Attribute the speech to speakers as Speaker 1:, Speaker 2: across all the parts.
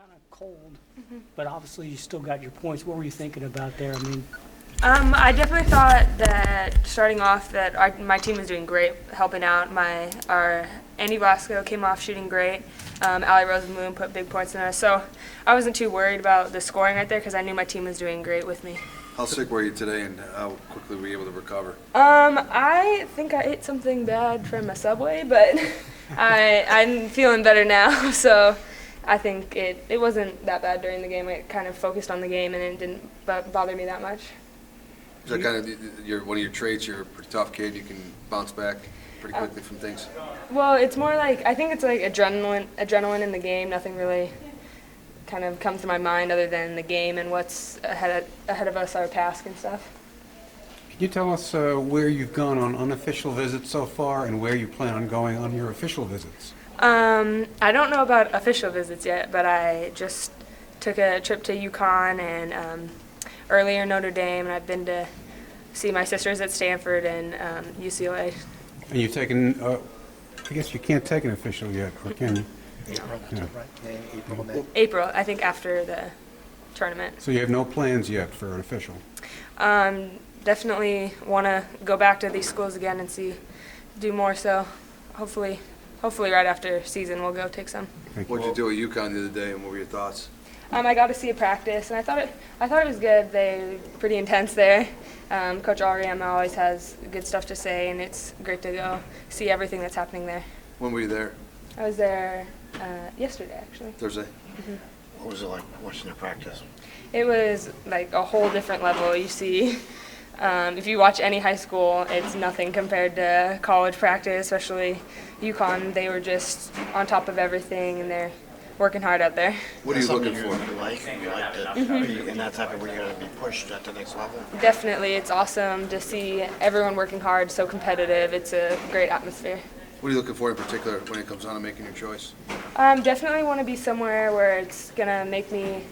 Speaker 1: kind of cold, but obviously you still got your points. What were you thinking about there? I mean,
Speaker 2: I definitely thought that starting off that my team was doing great, helping out. Our Andy Blasco came off shooting great. Allie Rosenblum put big points in us, so I wasn't too worried about the scoring right there because I knew my team was doing great with me.
Speaker 3: How sick were you today, and how quickly were you able to recover?
Speaker 2: I think I ate something bad from a Subway, but I'm feeling better now, so I think it wasn't that bad during the game. I kind of focused on the game, and it didn't bother me that much.
Speaker 3: Is that kind of one of your traits? You're a pretty tough kid. You can bounce back pretty quickly from things.
Speaker 2: Well, it's more like I think it's like adrenaline in the game. Nothing really kind of comes to my mind other than the game and what's ahead of us, our task and stuff.
Speaker 4: Can you tell us where you've gone on unofficial visits so far and where you plan on going on your official visits?
Speaker 2: I don't know about official visits yet, but I just took a trip to UConn and earlier Notre Dame, and I've been to see my sisters at Stanford and UCLA.
Speaker 4: And you've taken, I guess you can't take an official yet, or can you?
Speaker 2: April, I think after the tournament.
Speaker 4: So you have no plans yet for an official?
Speaker 2: Definitely want to go back to these schools again and do more. So hopefully right after season we'll go take some.
Speaker 3: What did you do at UConn the other day, and what were your thoughts?
Speaker 2: I got to see a practice, and I thought it was good. They're pretty intense there. Coach Ariam always has good stuff to say, and it's great to go see everything that's happening there.
Speaker 3: When were you there?
Speaker 2: I was there yesterday, actually.
Speaker 3: Thursday?
Speaker 2: Mm-hmm.
Speaker 5: What was it like watching the practice?
Speaker 2: It was like a whole different level. You see, if you watch any high school, it's nothing compared to college practice, especially UConn. They were just on top of everything, and they're working hard out there.
Speaker 3: What are you looking for?
Speaker 5: You liked it? Are you in that type of where you're going to be pushed at the next level?
Speaker 2: Definitely. It's awesome to see everyone working hard, so competitive. It's a great atmosphere.
Speaker 3: What are you looking for in particular when it comes down to making your choice?
Speaker 2: Definitely want to be somewhere where it's going to make me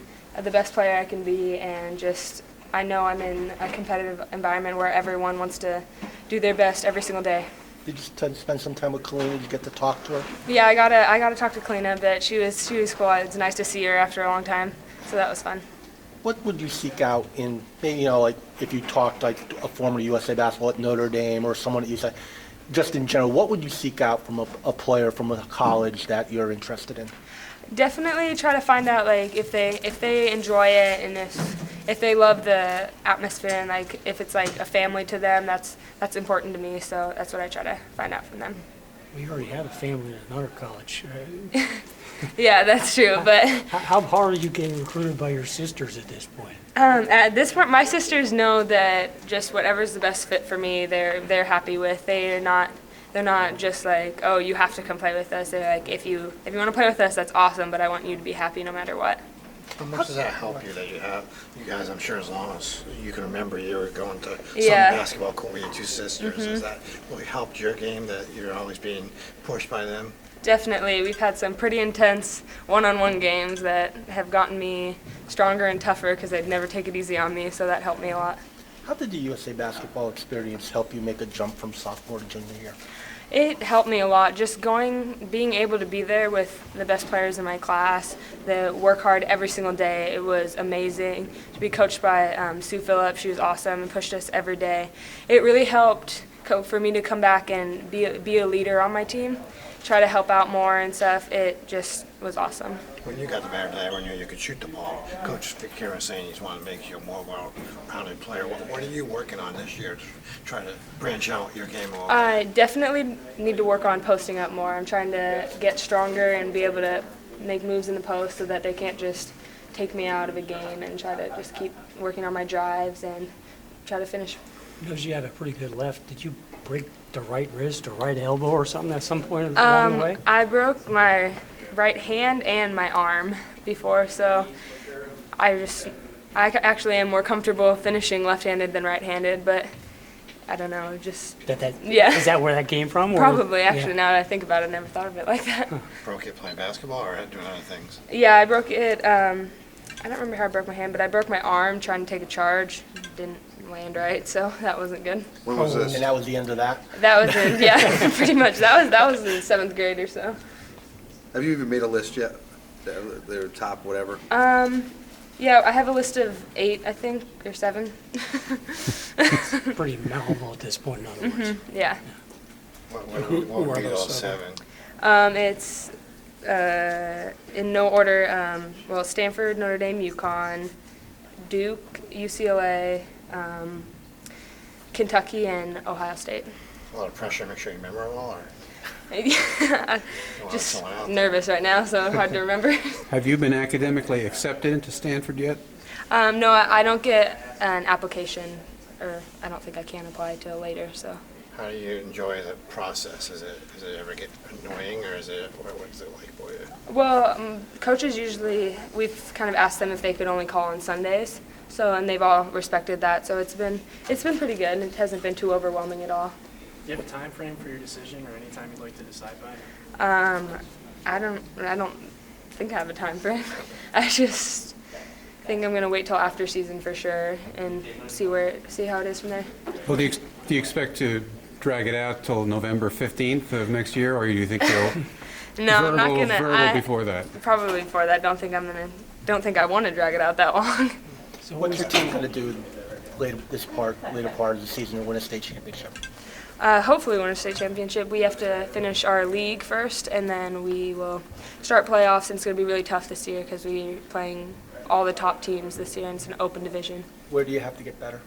Speaker 2: the best player I can be, and just I know I'm in a competitive environment where everyone wants to do their best every single day.
Speaker 6: Did you spend some time with Karlie? Did you get to talk to her?
Speaker 2: Yeah, I got to talk to Kalina a bit. She was cool. It's nice to see her after a long time, so that was fun.
Speaker 6: What would you seek out in, like if you talked like a former USA basketball at Notre Dame or someone that you said, just in general, what would you seek out from a player from a college that you're interested in?
Speaker 2: Definitely try to find out like if they enjoy it, and if they love the atmosphere, and like if it's like a family to them. That's important to me, so that's what I try to find out from them.
Speaker 1: we already have a family at another college. Right?
Speaker 2: Yeah, that's true, but
Speaker 1: How hard are you getting recruited by your sisters at this point?
Speaker 2: at this point, my sisters know that just whatever's the best fit for me, they're happy with. They're not just like, oh, you have to come play with us. They're like, if you want to play with us, that's awesome, but I want you to be happy no matter what.
Speaker 5: How much does that help you that you guys, I'm sure as long as you can remember, you were going to some
Speaker 2: Yeah.
Speaker 5: basketball court with your two sisters. Has that really helped your game that you're always being pushed by them?
Speaker 2: Definitely. We've had some pretty intense one-on-one games that have gotten me stronger and tougher because they'd never take it easy on me, so that helped me a lot.
Speaker 6: How did the USA basketball experience help you make a jump from sophomore to junior year?
Speaker 2: It helped me a lot, just being able to be there with the best players in my class, that work hard every single day. It was amazing to be coached by Sue Phillips. She was awesome and pushed us every day. It really helped for me to come back and be a leader on my team, try to help out more and stuff. It just was awesome.
Speaker 5: When you got the better day, when you could shoot the ball, Coach Kieran was saying he's wanting to make you a more well-rounded player. What are you working on this year to try to branch out your game a little bit?
Speaker 2: I definitely need to work on posting up more. I'm trying to get stronger and be able to make moves in the post so that they can't just take me out of a game, and try to just keep working on my drives and try to finish.
Speaker 1: Because you have a pretty good left. Did you break the right wrist or right elbow or something at some point along the way?
Speaker 2: I broke my right hand and my arm before, so I actually am more comfortable finishing left-handed than right-handed, but I don't know, just yeah.
Speaker 1: Is that where that came from? Or?
Speaker 2: Probably, actually,
Speaker 1: Yeah.
Speaker 2: now that I think about it, I never thought of it like that.
Speaker 5: Broke it playing basketball or doing other things?
Speaker 2: Yeah, I broke it, I don't remember how I broke my hand, but I broke my arm trying to take a charge. Didn't land right, so that wasn't good.
Speaker 3: When was this?
Speaker 6: And that was the end of that?
Speaker 2: That was yeah, pretty much. That was in 7th grade or so.
Speaker 3: Have you even made a list yet? Their top whatever?
Speaker 2: Yeah, I have a list of 8, I think, or 7.
Speaker 1: Pretty memorable at this point, in other words.
Speaker 2: Yeah.
Speaker 5: What
Speaker 7: Who
Speaker 5: would
Speaker 7: are
Speaker 5: be
Speaker 7: those
Speaker 5: those 7?
Speaker 2: It's in no order. Well, Stanford, Notre Dame, UConn, Duke, UCLA, Kentucky, and Ohio State.
Speaker 5: A lot of pressure, make sure you remember them all, or?
Speaker 2: Just
Speaker 5: someone out there.
Speaker 2: nervous right now, so hard to remember.
Speaker 4: Have you been academically accepted into Stanford yet?
Speaker 2: No, I don't get an application, or I don't think I can apply till later. So,
Speaker 5: How do you enjoy the process? Does it ever get annoying, or what's it like for you?
Speaker 2: well, coaches usually we've kind of asked them if they could only call on Sundays. So, and they've all respected that. So it's been pretty good. It hasn't been too overwhelming at all.
Speaker 7: Do you have a time frame for your decision or any time you'd like to decide by?
Speaker 2: I don't think I have a time frame. I just think I'm gonna wait till after season for sure and see how it is from there.
Speaker 4: Well, do you expect to drag it out till November 15th of next year, or do you think you'll
Speaker 2: No, I'm not gonna.
Speaker 4: verbal before that?
Speaker 2: Probably before that. Don't think I want to drag it out that long.
Speaker 1: So
Speaker 6: What's your team going to do later part of the season to win a state championship?
Speaker 2: Hopefully win a state championship. We have to finish our league first, and then we will start playoffs. And it's going to be really tough this year because we're playing all the top teams this year, and it's an open division.
Speaker 6: Where do you have to get better?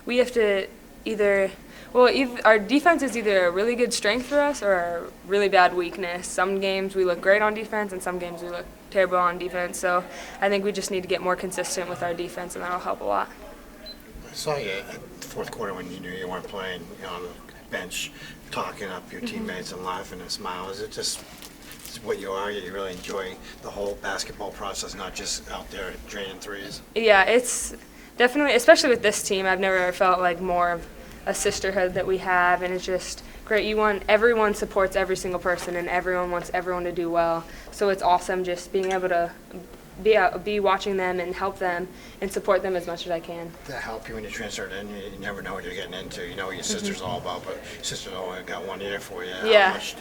Speaker 2: We have to either our defense is either a really good strength for us or a really bad weakness. Some games we look great on defense, and some games we look terrible on defense. So I think we just need to get more consistent with our defense, and that'll help a lot.
Speaker 5: I saw you at the fourth quarter when you knew you weren't playing, on the bench, talking up your teammates and laughing and smiling. Is it just what you are? You really enjoy the whole basketball process, not just out there draining threes?
Speaker 2: Yeah, it's definitely, especially with this team, I've never felt like more of a sisterhood that we have, and it's just great. Everyone supports every single person, and everyone wants everyone to do well. So it's awesome just being able to be watching them and help them and support them as much as I can.
Speaker 5: Did that help you when you transferred in? You never know what you're getting into. You know what your sister's all about, but your sister's only got one ear for you.
Speaker 2: Yeah.
Speaker 5: How much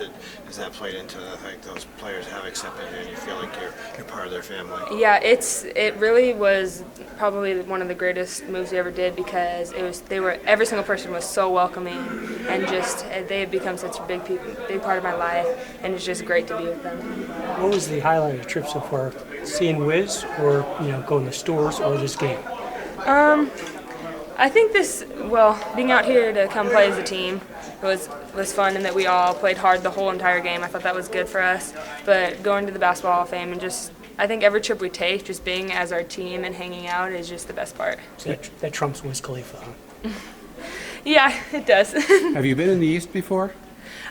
Speaker 5: has that played into those players have accepted you and you feel like you're part of their family?
Speaker 2: Yeah, it really was probably one of the greatest moves we ever did because every single person was so welcoming and just they have become such a big part of my life, and it's just great to be with them.
Speaker 1: What was the highlight of the trip so far? Seeing Wiz, or going to stores, or this game?
Speaker 2: I think being out here to come play as a team was fun, and that we all played hard the whole entire game. I thought that was good for us. But going to the Basketball Hall of Fame and I think every trip we take, just being as our team and hanging out is just the best part.
Speaker 1: So that trumps Wiz Khalifa, huh?
Speaker 2: Yeah, it does.
Speaker 4: Have you been in the East before?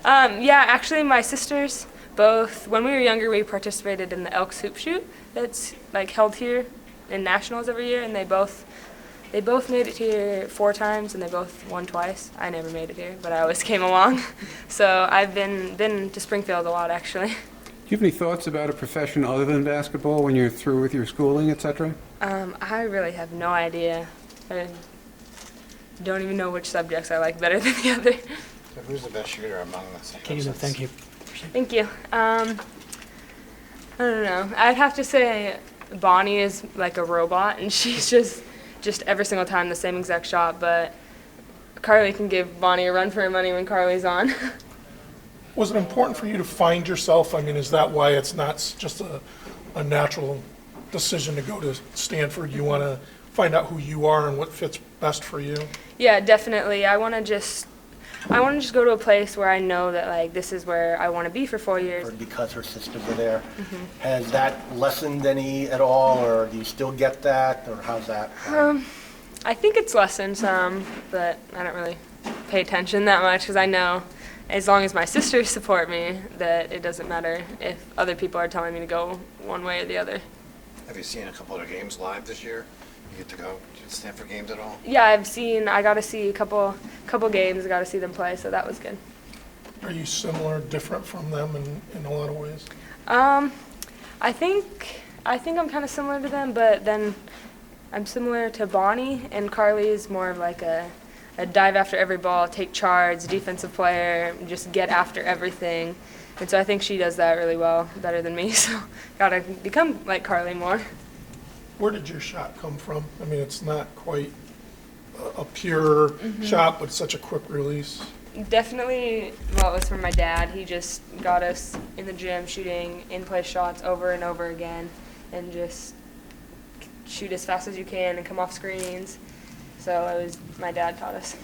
Speaker 2: Yeah, actually, my sisters both, when we were younger, we participated in the Elks Hoop Shoot that's held here in nationals every year, and they both made it here 4 times, and they both won twice. I never made it here, but I always came along. So I've been to Springfield a lot, actually.
Speaker 4: Do you have any thoughts about a profession other than basketball when you're through with your schooling, etc.?
Speaker 2: I really have no idea. I don't even know which subjects I like better than the other.
Speaker 5: So who's the best shooter among us?
Speaker 1: Katie, thank you.
Speaker 2: Thank you. I don't know. I'd have to say Bonnie is like a robot, and she's just every single time the same exact shot, but Karlie can give Bonnie a run for her money when Karlie's on.
Speaker 7: Was it important for you to find yourself? I mean, is that why it's not just a natural decision to go to Stanford? You want to find out who you are and what fits best for you?
Speaker 2: Yeah, definitely. I want to just go to a place where I know that this is where I want to be for 4 years.
Speaker 6: Because her sisters are there. Has that lessened any at all, or do you still get that, or how's that?
Speaker 2: I think it's lessened some, but I don't really pay attention that much because I know as long as my sisters support me that it doesn't matter if other people are telling me to go one way or the other.
Speaker 5: Have you seen a couple of their games live this year? You get to go to Stanford games at all?
Speaker 2: Yeah, I got to see a couple games. I got to see them play, so that was good.
Speaker 7: Are you similar, different from them in a lot of ways?
Speaker 2: I think I'm kind of similar to them, but then I'm similar to Bonnie, and Karlie is more of like a dive after every ball, take charge, defensive player, just get after everything. And so I think she does that really well, better than me. So gotta become like Karlie more.
Speaker 7: Where did your shot come from? I mean, it's not quite a pure shot, but it's such a quick release.
Speaker 2: Definitely, well, it was from my dad. He just got us in the gym shooting in-play shots over and over again and just shoot as fast as you can and come off screens. So it was, my dad taught us.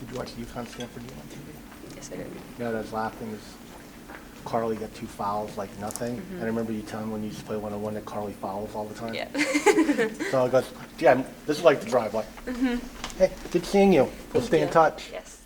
Speaker 6: Did you watch the UConn Stanford game on TV?
Speaker 2: Yes, I did.
Speaker 6: You know, what I was laughing is Karlie got 2 fouls like nothing. And I remember you telling when you used to play 1-on-1 that Karlie fouls all the time.
Speaker 2: Yeah.
Speaker 6: So I goes, yeah, this is like the driveway. Hey, good seeing you. We'll stay in touch.
Speaker 2: Yes.